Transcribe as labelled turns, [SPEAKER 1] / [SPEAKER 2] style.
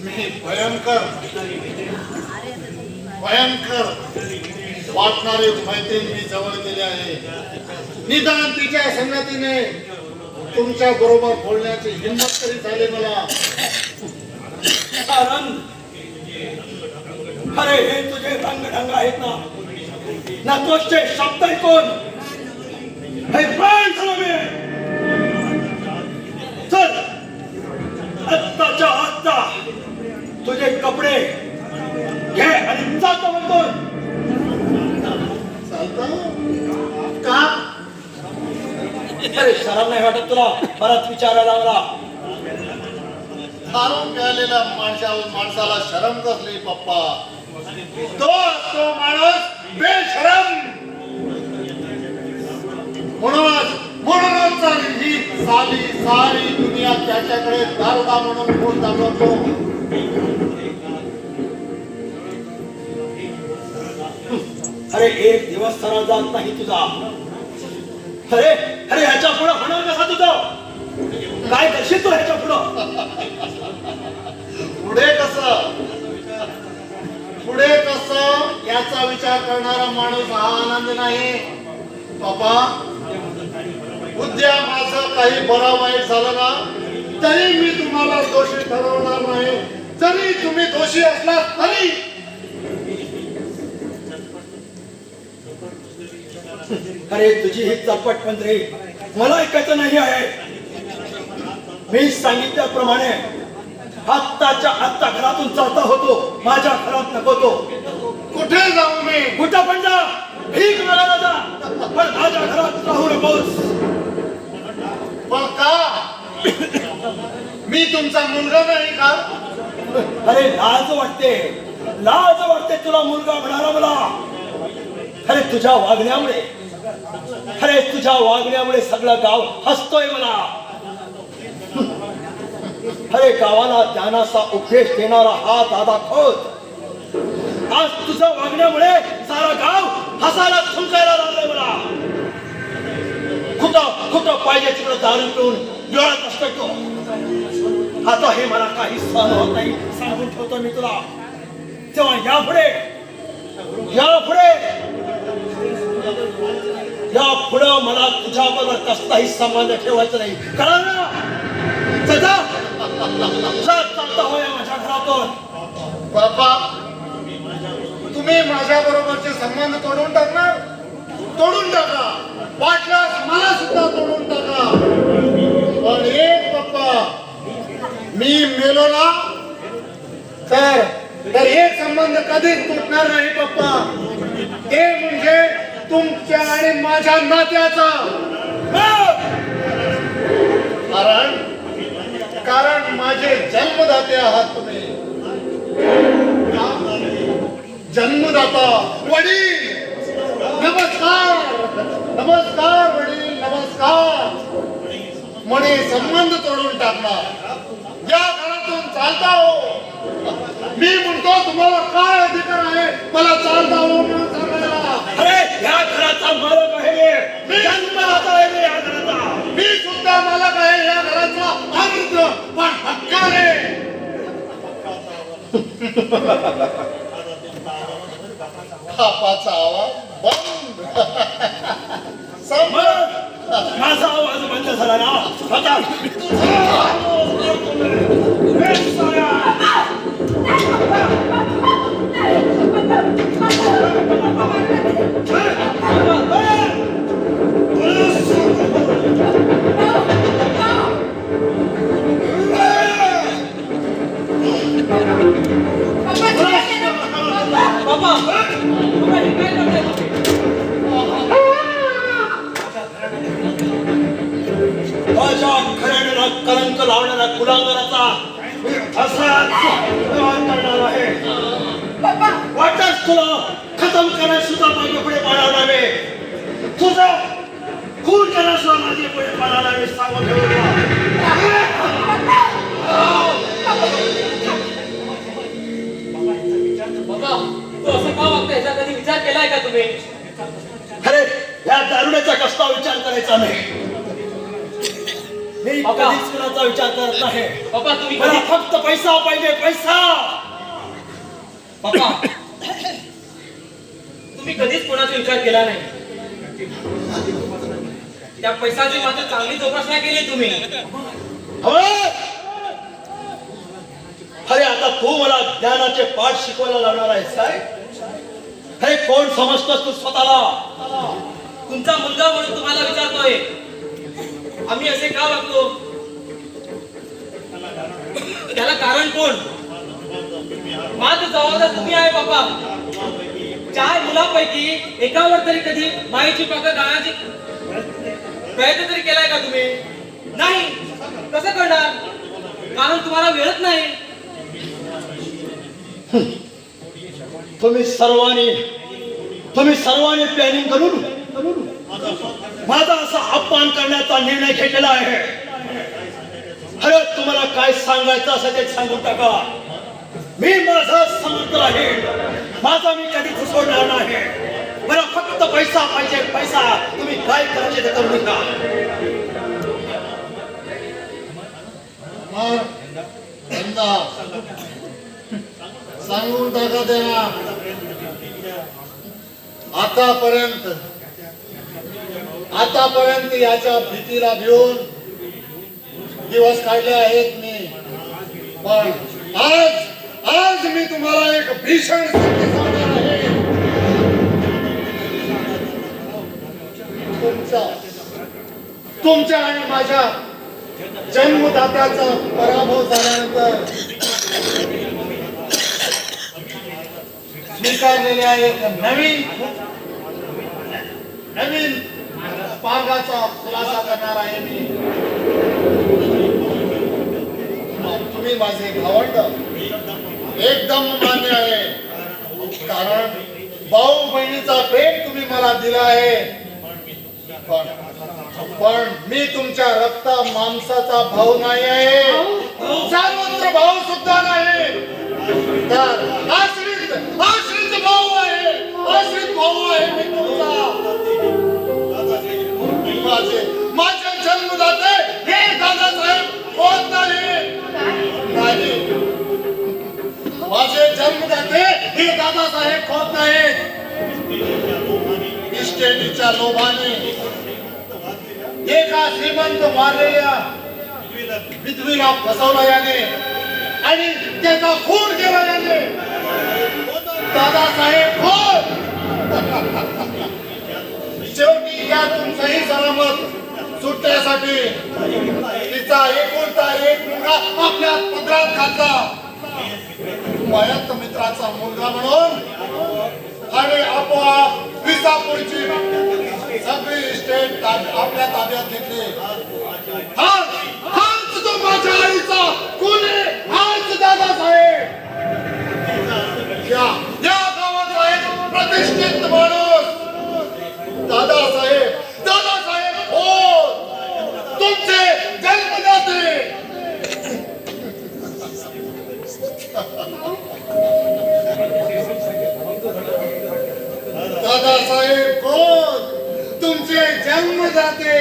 [SPEAKER 1] मी भयंकर भयंकर वाटणारे मैत्रीण मी जवळ केले आहे. निदान तिच्या संगतीने तुमच्या बरोबर बोलण्याची हिंमत तरी झाली मला.
[SPEAKER 2] आनंद, अरे हे तुझे रंगढंग आहेत ना तुझे शब्द ऐकून हे प्राण झाले. चल आत्ताच्या आत्ता तुझे कपडे घे आणि जातो म्हणतो.
[SPEAKER 1] का?
[SPEAKER 2] अरे शरम नाही वाटत तुला परत विचारायला मला?
[SPEAKER 1] दारू प्यालेल्या माणसाला शरम कसली पप्पा? तो माणूस बेशरम. म्हणूनच ही सारी दुनिया त्याच्याकडे दारुडा म्हणून फोन दाखवतो.
[SPEAKER 2] अरे एक दिवस सरळ जात नाही तुझा. अरे अरे ह्याच्या पुढं होणार कसा तुझं? काय करशील तू ह्याच्या पुढं?
[SPEAKER 1] पुढे कसं याचा विचार करणारा माणूस हा आनंद नाही बाबा. उद्या माझं काही बरं वाईट झालं ना तरी मी तुम्हाला दोषी ठरवणार नाही. जरी तुम्ही दोषी असला तरी.
[SPEAKER 2] अरे तुझी ही चपट पंधरी मला ऐकायचं नाही आहे. मी सांगितल्याप्रमाणे आत्ताच्या आत्ता घरातून चालता होतो. माझ्या घरात नको तो.
[SPEAKER 1] कुठे जाऊ मी?
[SPEAKER 2] कुठं पण जा, भीक मागायला जा, पण माझ्या घरात राहू नकोस.
[SPEAKER 1] पण का? मी तुमचा मुलगा नाही का?
[SPEAKER 2] अरे लाज वाटते तुला मुलगा म्हणाला मला. अरे तुझ्या वागण्यामुळे सगळं गाव हसतोय मला. अरे गावाला ज्ञानाचा उपदेश देणारा हा दादा खोत आज तुझ्या वागण्यामुळे सारा गाव हसायला थुंकायला लागलाय मला. कुठं पाहिजे तिकडे दारू पिऊन लोळत असतो तो. आता हे मला काही सहन होत नाही सांगून ठेवतो मी तुला. तेव्हा यापुढे मला तुझ्याबरोबर कसलाही संबंध ठेवायचा नाही. कळलं ना? चालता होय माझ्या घरातून.
[SPEAKER 1] बाबा तुम्ही माझ्या बरोबरचे संबंध तोडून टाकणार? तोडून टाका. वाटल्यास मला सुद्धा तोडून टाका. पण एक पप्पा मी मेलो ना तर एक संबंध कधीच तुटणार नाही पप्पा. ते म्हणजे तुमच्या आणि माझ्या नात्याचा. कारण माझे जन्मदाते आहात तुम्ही. जन्मदाता वडील नमस्कार. नमस्कार वडील नमस्कार. म्हणे संबंध तोडून टाकणार. या घरातून चालता हो. मी म्हणतो तुम्हाला काय अधिकार आहे मला चालता हो म्हणून सांगायला?
[SPEAKER 2] अरे या घराचा मालक आहे मी. जन्मदाता आहे मी या घराचा.
[SPEAKER 1] मी सुद्धा मालक आहे या घराचा. अमृत पण हक्काने. थापाचा आवाज बंद.
[SPEAKER 2] माझा आवाज बंद झाला ना आता. कलंक लावणारा कुलांगराचा असाच करणार आहे. वाटच तुला खतम करायला सुद्धा माझे पुढे पाळावं नव्हे. तुझा खून करायला सुद्धा माझे पुढे पाळावं नव्हे. सांगून
[SPEAKER 3] बाबा तू असं का वागतोय याचा कधी विचार केलाय का तुम्ही?
[SPEAKER 2] अरे या दारुड्याचा कसला विचार करायचा नाही. मी कधीच कुणाचा विचार करत नाही.
[SPEAKER 3] पप्पा तुम्ही
[SPEAKER 2] मला
[SPEAKER 3] कधी
[SPEAKER 2] फक्त पैसा पाहिजे, पैसा.
[SPEAKER 3] पप्पा तुम्ही कधीच कोणाचा विचार केला नाही. त्या पैशाची मात्र चांगली जोपासना केली तुम्ही.
[SPEAKER 2] अरे आता तू मला ज्ञानाचे पाठ शिकवायला लावणार आहेस काय? अरे कोण समजतोस तू स्वतःला?
[SPEAKER 3] तुमचा मुलगा म्हणून तुम्हाला विचारतोय, आम्ही असे का वागतो? त्याला कारण कोण? मात्र जबाबदार तुम्ही आहे बाबा. 4 मुलांपैकी एकावर तरी कधी माईची पाकं गाण्याची प्रयत्न तरी केलाय का तुम्ही? नाही. कसं करणार? कारण तुम्हाला वेळच नाही.
[SPEAKER 2] तुम्ही सर्वांनी प्लॅनिंग करून माझा असा अपमान करण्याचा निर्णय घेतलेला आहे. अरे तुम्हाला काय सांगायचं असं ते सांगून टाका. मी माझा समर्थ राहील. माझा मी कधीच सोडणार नाही. मला फक्त पैसा पाहिजे, पैसा. तुम्ही काय करायचे ते करू नका.
[SPEAKER 1] धंदा सांगून टाका त्यांना. आतापर्यंत याच्या भीतीला भिवून दिवस काढले आहेत मी. पण आज मी तुम्हाला एक भीषण सत्य सांगणार आहे. तुमच्या आणि माझ्या जन्मदात्याचा पराभव झाल्यानंतर स्वीकारलेल्या एक नवीन मार्गाचा खुलासा करणार आहे मी. तुम्ही माझे भावंड एकदम मान्य आहे. कारण भाऊ बहिणीचा प्रेम तुम्ही मला दिला आहे. पण मी तुमच्या रक्ता मांसाचा भाऊ नाही आहे. सर्वत्र भाऊ सुद्धा नाही. तर आश्रित भाऊ आहे. आश्रित भाऊ आहे मी तुमचा. माझे जन्मदाते हे दादासाहेब होत नाही. माझे जन्मदाते हे दादासाहेब होत नाहीत. इस्टेटीच्या लोभाने एका श्रीमंत मारलेल्या विधवीला फसवला याने आणि त्याचा खून केला याने. दादासाहेब कोण? शेवटी त्यातून सही सलामत सुटण्यासाठी तिचा एकुलता एक मुलगा आपल्या पदरात घातला. मयत मित्राचा मुलगा म्हणून आणि आपोआप विसापूरची सगळी इस्टेट आपल्या ताब्यात घेतली. हाच तो माझ्या आईचा खून आहे. हाच दादासाहेब. या गावाचा एक प्रतिष्ठित माणूस दादासाहेब हो तुमचे जन्मदाते. दादासाहेब कोण? तुमचे जन्मदाते.